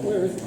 Where is it?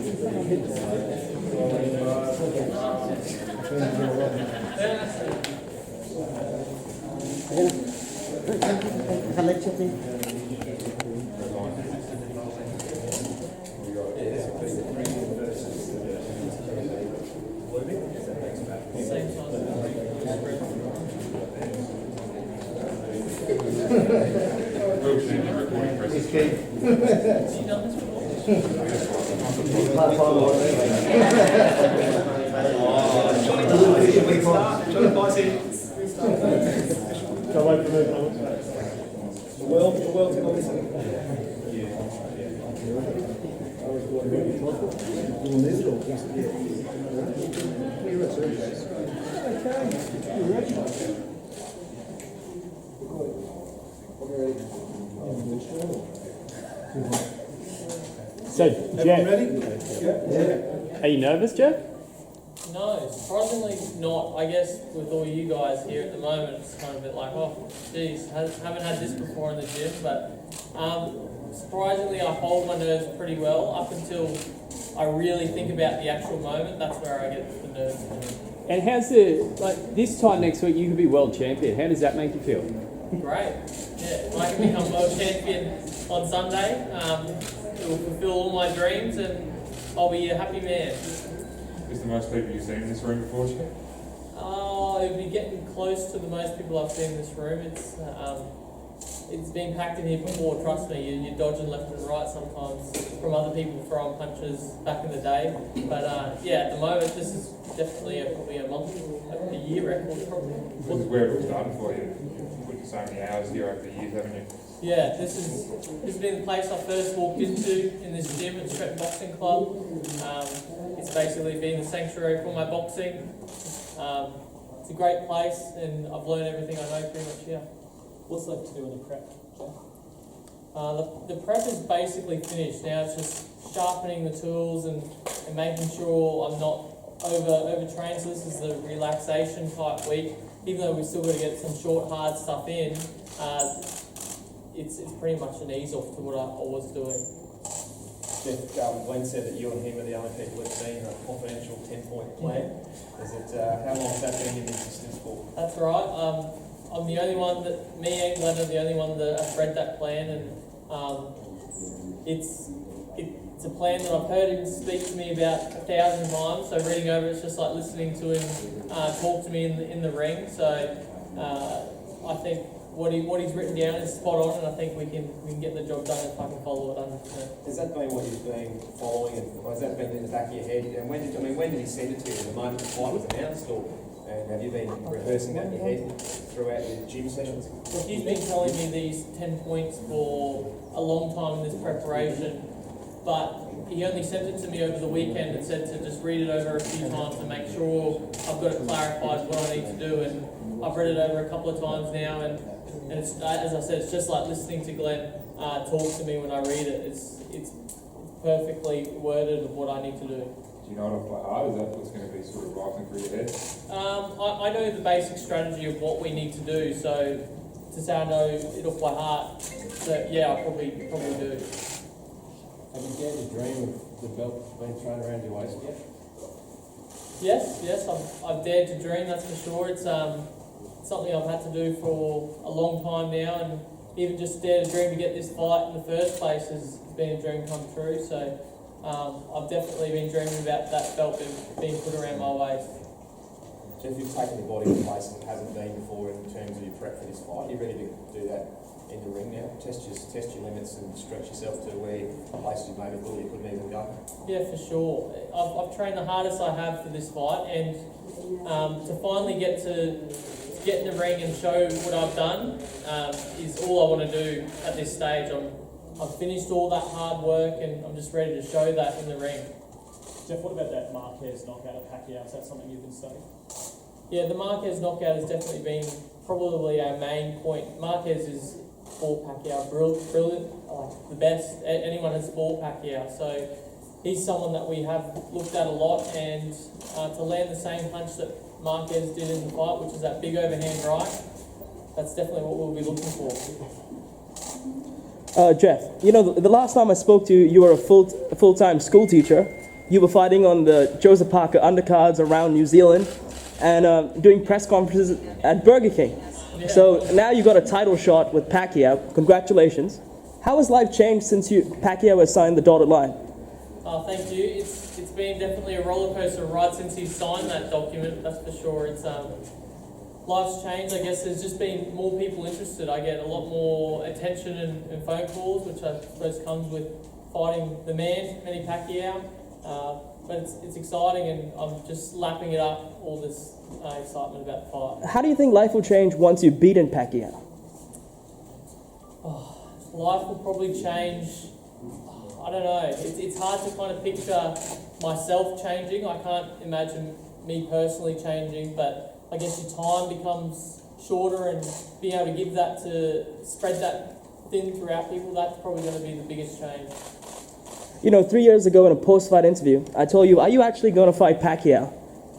So, Jeff, Ready? are you nervous, Jeff? No, surprisingly not. I guess with all you guys here at the moment, it's kind of a bit like, oh, geez, haven't had this before in the gym. But surprisingly, I hold my nerves pretty well up until I really think about the actual moment. That's where I get the nerves. And how's this time next week you could be world champion. How does that make you feel? Great. Yeah, I can become world champion on Sunday. It will fulfill all my dreams and I'll be a happy man. Is the most people you've seen in this room before, Jeff? It'll be getting close to the most people I've seen in this room. It's been packed in here before, trust me. You're dodging left and right sometimes from other people throwing punches back in the day. But yeah, at the moment, this is definitely probably a year record probably. This is where it all started for you. You've put so many hours here over the years, haven't you? Yeah, this has been the place I first walked into in this gym at Stretton Boxing Club. It's basically been the sanctuary for my boxing. It's a great place and I've learned everything I know pretty much here. What's left to do in the prep, Jeff? The prep is basically finished. Now it's just sharpening the tools and making sure I'm not overtrained. So this is the relaxation type week. Even though we've still got to get some short, hard stuff in, it's pretty much an ease off to what I was doing. Jeff, Glenn said that you and him are the only people who've seen a confidential 10-point plan. Is it, how long has that been in existence for? That's right. I'm the only one me and Glenn are the only one that have read that plan, and it's a plan that I've heard him speak to me about 1,000 times. So reading over it's just like listening to him talk to me in the ring. So I think what he's written down is spot on, and I think we can get the job done if I can follow it 100%. Has that been what you've been following, and has that been in the back of your head? And when did he send it to you? The moment the fight was announced, or and have you been rehearsing that in your head throughout your gym sessions? Well, he's been telling me these 10 points for a long time in this preparation, but he only sent it to me over the weekend and said to just read it over a few times to make sure I've got it clarified what I need to do. And I've read it over a couple of times now, and it's, as I said, it's just like listening to Glenn talk to me when I read it. It's perfectly worded of what I need to do. Do you know it off by heart? Is that what's going to be sort of rifling through your head? I know the basic strategy of what we need to do, so to say I know it off by heart, so yeah, I probably do. Have you dared to dream of the belt being thrown around your waist yet? Yes, I've dared to dream, that's for sure. It's something I've had to do for a long time now, and even just dare to dream to get this fight in the first place has been a dream come true. So I've definitely been dreaming about that belt being put around my waist. Jeff, you've taken your body to a place that it hasn't been before in terms of your prep for this fight. Are you ready to do that in the ring now? Test your limits and stretch yourself to where places you maybe thought you couldn't even go? Yeah, for sure. I've trained the hardest I have for this fight, and to finally get in the ring and show what I've done is all I want to do at this stage. I've finished all that hard work and I'm just ready to show that in the ring. Jeff, what about that Marquez knockout at Pacquiao? Is that something you've been studying? Yeah, the Marquez knockout has definitely been probably our main point. Marquez is fought Pacquiao, brilliant, the best anyone has fought Pacquiao. So he's someone that we have looked at a lot, and to land the same punch that Marquez did in the fight, which is that big overhand right, that's definitely what we'll be looking for. Jeff, you know, the last time I spoke to you, you were a full-time school teacher. You were fighting on the Joseph Parker undercards around New Zealand and doing press conferences at Burger King. So now you got a title shot with Pacquiao. Congratulations. How has life changed since Pacquiao has signed the dotted line? Thank you. It's been definitely a roller coaster ride since he signed that document. That's for sure. It's life's changed. I guess there's just been more people interested. I get a lot more attention and phone calls, which I suppose comes with fighting the man, Manny Pacquiao. But it's exciting, and I'm just lapping it up. All this excitement about the fight. How do you think life will change once you've beaten Pacquiao? Life will probably change. I don't know. It's hard to kind of picture myself changing. I can't imagine me personally changing, but I guess your time becomes shorter, and being able to give that to spread that thin throughout people, that's probably going to be the biggest change. You know, 3 years ago in a post-fight interview, I told you, are you actually going to fight Pacquiao?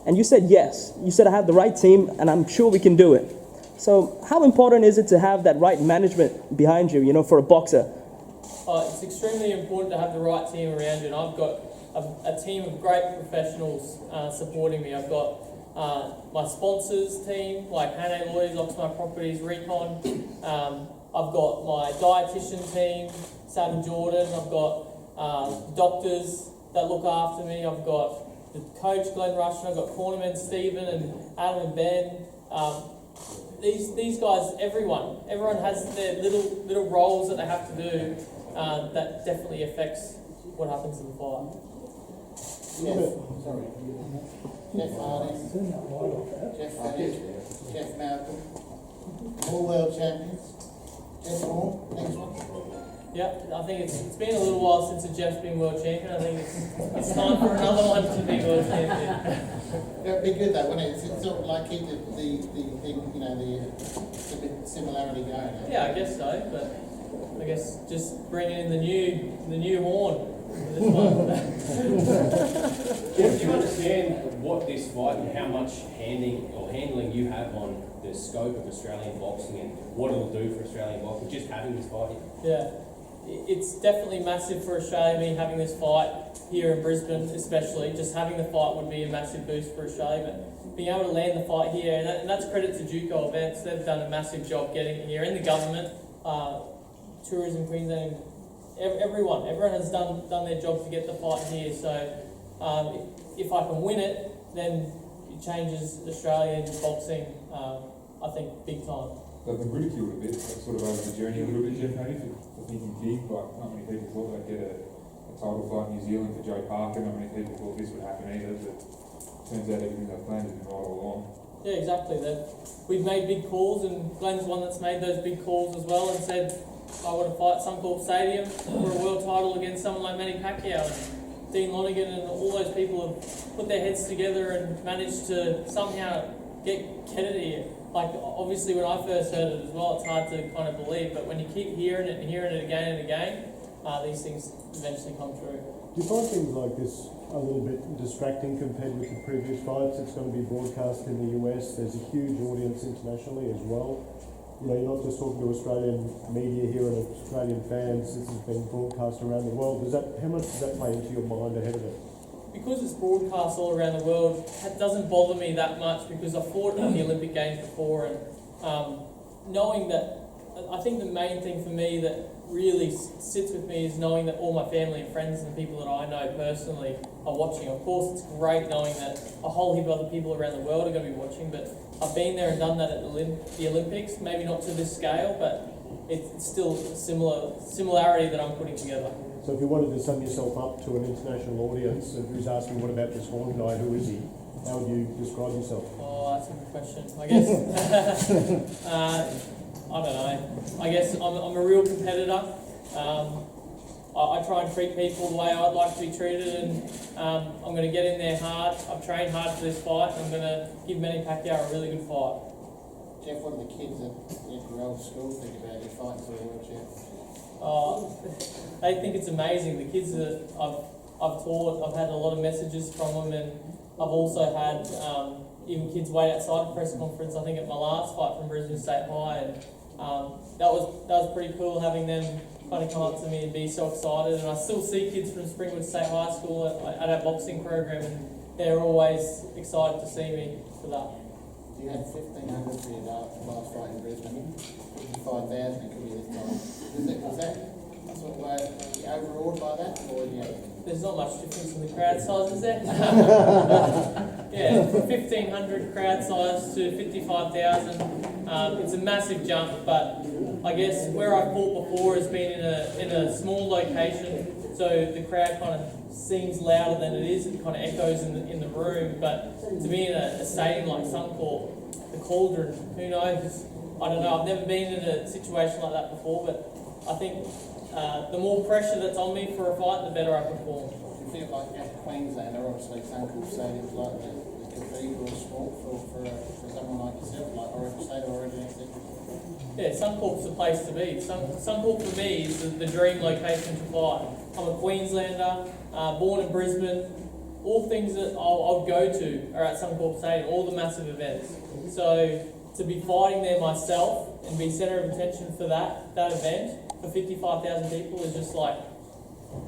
And you said yes. You said I have the right team, and I'm sure we can do it. So how important is it to have that right management behind you, you know, for a boxer? It's extremely important to have the right team around you, and I've got a team of great professionals supporting me. I've got my sponsors team, like Hannay Lawyers, Oxmar Properties, Recon. I've got my dietitian team, Sam Jordan. I've got doctors that look after me. I've got the coach, Glenn Rushton. I've got cornermen, Stephen and Adam and Ben. These guys, everyone has their little roles that they have to do that definitely affects what happens in the fight. Jeff Harding, Jeff Fennick, Jeff Malcolm, all world champions. Jeff Moore, next one. Yeah, I think it's been a little while since Jeff's been world champion. I think it's time for another one to be world champion. It'd be good though, wouldn't it? It's sort of like keep the similarity going. Eh? Yeah, I guess so, but I guess just bringing in the new horn. For this one. Jeff, do you understand what this fight and how much handling you have on the scope of Australian boxing and what it'll do for Australian boxing, just having this fight here? Yeah, it's definitely massive for Australia, me having this fight here in Brisbane especially. Just having the fight would be a massive boost for Australia, but being able to land the fight here, and that's credit to Juco Events. They've done a massive job getting it here, and the government, Tourism Queensland, everyone has done their job to get the fight here. So if I can win it, then it changes Australian boxing, I think, big time. They've been ridiculed a bit, sort of over the journey a little bit, Jeff, maybe, for thinking big. Like, not many people thought they'd get a title fight in New Zealand for Joe Parker. Not many people thought this would happen either, but turns out everything they've planned has been right all along. Yeah, exactly. We've made big calls, and Glenn's one that's made those big calls as well, and said, I want to fight Suncorp Stadium for a world title against someone like Manny Pacquiao. Dean Lonergan and all those people have put their heads together and managed to somehow get it here. Like, obviously when I first heard it as well, it's hard to kind of believe, but when you keep hearing it again and again, these things eventually come true. Do you find things like this a little bit distracting compared with the previous fights? It's going to be broadcast in the US. There's a huge audience internationally as well. You know, you're not just talking to Australian media here and Australian fans. This is being broadcast around the world. How much does that play into your mind ahead of it? Because it's broadcast all around the world, it doesn't bother me that much because I fought in the Olympic Games before, and knowing that, I think the main thing for me that really sits with me is knowing that all my family and friends and people that I know personally are watching. Of course, it's great knowing that a whole heap of other people around the world are going to be watching, but I've been there and done that at the Olympics, maybe not to this scale, but it's still a similarity that I'm putting together. So if you wanted to sum yourself up to an international audience who's asking, what about this Horn guy, who is he? How would you describe yourself? Oh, that's a good question. I guess, I don't know. I guess I'm a real competitor. I try and treat people the way I'd like to be treated, and I'm going to get in there hard. I've trained hard for this fight, and I'm going to give Manny Pacquiao a really good fight. Jeff, what do the kids at your Corral school think about you fighting for the world champ? They think it's amazing. The kids that I've taught, I've had a lot of messages from them, and I've also had even kids wait outside the press conference. I think at my last fight from Brisbane State High, and that was pretty cool having them kind of come up to me and be so excited. And I still see kids from Springwood State High School at our boxing program, and they're always excited to see me for that. You had 1,500 for your last fight in Brisbane. 55,000 it could be this time. Was that sort of overawed by that, or yeah? There's not much difference in the crowd size, is there? Yeah, from 1,500 crowd size to 55,000. It's a massive jump, but I guess where I fought before has been in a small location, so the crowd kind of seems louder than it is. It kind of echoes in the room. But to be in a stadium like Suncorp, the Cauldron, who knows? I don't know. I've never been in a situation like that before, but I think the more pressure that's on me for a fight, the better I perform. Do you feel like at Queensland, or obviously Suncorp Stadium's like the cathedral sport for someone like yourself, like Origin State or Origin, etc.? Yeah, Suncorp's the place to be. Suncorp for me is the dream location to fight. I'm a Queenslander, born in Brisbane. All things that I'll go to are at Suncorp Stadium, all the massive events. So to be fighting there myself and be centre of attention for that event for 55,000 people is just like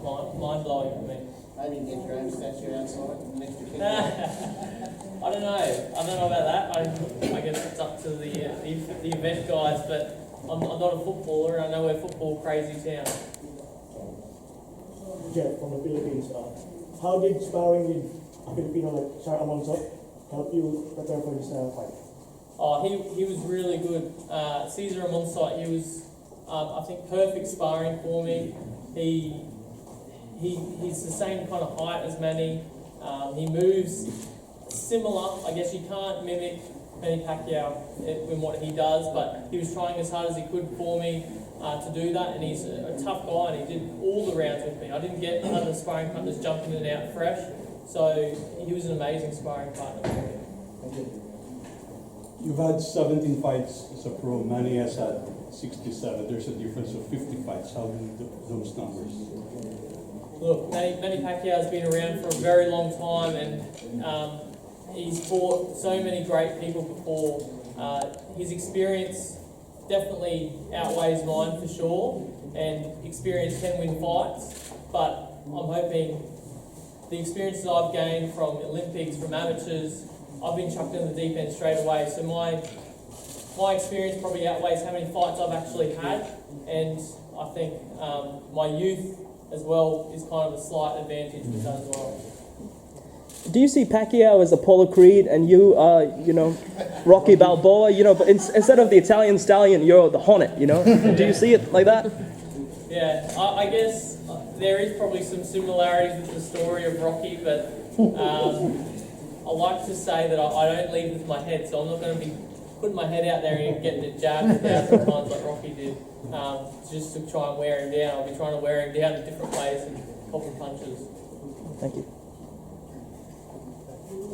mind blowing for me. Maybe get your own statue outside next to kids. I don't know about that. I guess it's up to the event guys, but I'm not a footballer, and I know we're a football crazy town. Jeff from the Philippines. How did sparring with a Filipino like Sir Alonso help you prepare for this fight? Oh, he was really good. Cesar Amonsite, he was, I think, perfect sparring for me. He's the same kind of height as Manny. He moves similar. I guess you can't mimic Manny Pacquiao in what he does, but he was trying as hard as he could for me to do that, and he's a tough guy, and he did all the rounds with me. I didn't get other sparring partners jumping in and out fresh, so he was an amazing sparring partner for me. Thank you. You've had 17 fights as a pro. Manny has had 67. There's a difference of 50 fights. How do those numbers? Look, Manny Pacquiao has been around for a very long time, and he's fought so many great people before. His experience definitely outweighs mine for sure, and experience can win fights, but I'm hoping the experiences I've gained from Olympics, from amateurs, I've been chucked in the deep end straight away, so my experience probably outweighs how many fights I've actually had, and I think my youth as well is kind of a slight advantage with that as well. Do you see Pacquiao as Apollo Creed and you are, Rocky Balboa, but instead of the Italian stallion, you're the Hornet, Do you see it like that? Yeah, I guess there is probably some similarities with the story of Rocky, but I like to say that I don't lead with my head, so I'm not going to be putting my head out there and getting it jabbed 1,000 times like Rocky did, just to try and wear him down. I'll be trying to wear him down in different ways and popping punches. Thank you.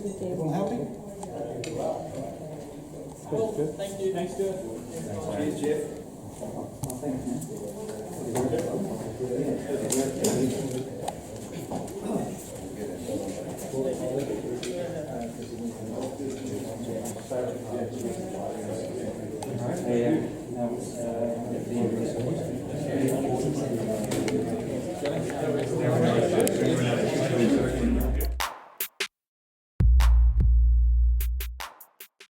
Everyone happy? Cool. Thank you. Thanks, Jeff. Cheers, Jeff. Thanks, man.